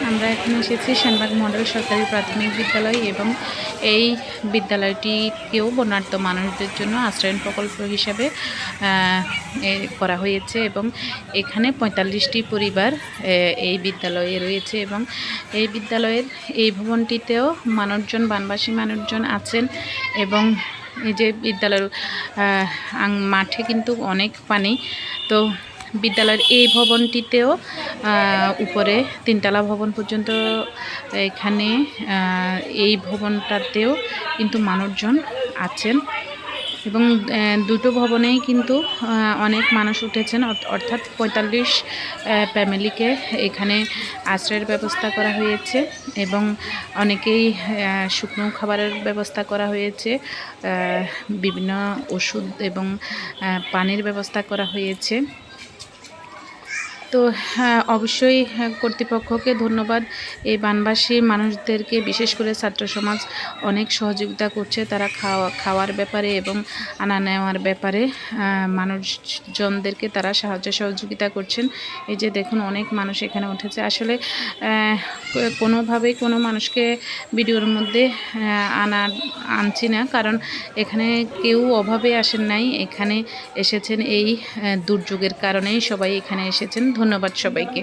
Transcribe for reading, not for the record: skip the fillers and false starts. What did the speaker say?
আমরা এখন এসেছি সেনবাগ মডেল সরকারি প্রাথমিক বিদ্যালয় এবং এই বিদ্যালয়টিকেও বন্যার্ত মানুষদের জন্য আশ্রয়ণ প্রকল্প হিসাবে করা হয়েছে এবং এখানে ৪৫টি পরিবার এই বিদ্যালয়ে রয়েছে এবং এই বিদ্যালয়ের এই ভবনটিতেও বানবাসী মানুষজন আছেন এবং এই যে বিদ্যালয়ের মাঠে কিন্তু অনেক পানি। তো বিদ্যালয়ের এই ভবনটিতেও উপরে 3তলা ভবন পর্যন্ত এখানে এই ভবনটাতেও কিন্তু মানুষজন আছেন এবং দুটো ভবনেই কিন্তু অনেক মানুষ উঠেছেন, অর্থাৎ ৪৫ ফ্যামিলিকে এখানে আশ্রয়ের ব্যবস্থা করা হয়েছে এবং অনেকেই শুকনো খাবারের ব্যবস্থা করা হয়েছে, বিভিন্ন ওষুধ এবং পানির ব্যবস্থা করা হয়েছে। তো অবশ্যই কর্তৃপক্ষকে ধন্যবাদ। এই বানবাসী মানুষদেরকে বিশেষ করে ছাত্র সমাজ অনেক সহযোগিতা করছে, তারা খাওয়ার ব্যাপারে এবং আনা নেওয়ার ব্যাপারে মানুষজনদেরকে তারা সাহায্য সহযোগিতা করছেন। এই যে দেখুন অনেক মানুষ এখানে উঠেছে। আসলে কোনোভাবেই কোনো মানুষকে ভিডিওর মধ্যে আনছি না, কারণ এখানে কেউ অভাবে আসেন নাই, এখানে এসেছেন এই দুর্যোগের কারণেই সবাই এখানে এসেছেন। ধন্যবাদ সবাইকে।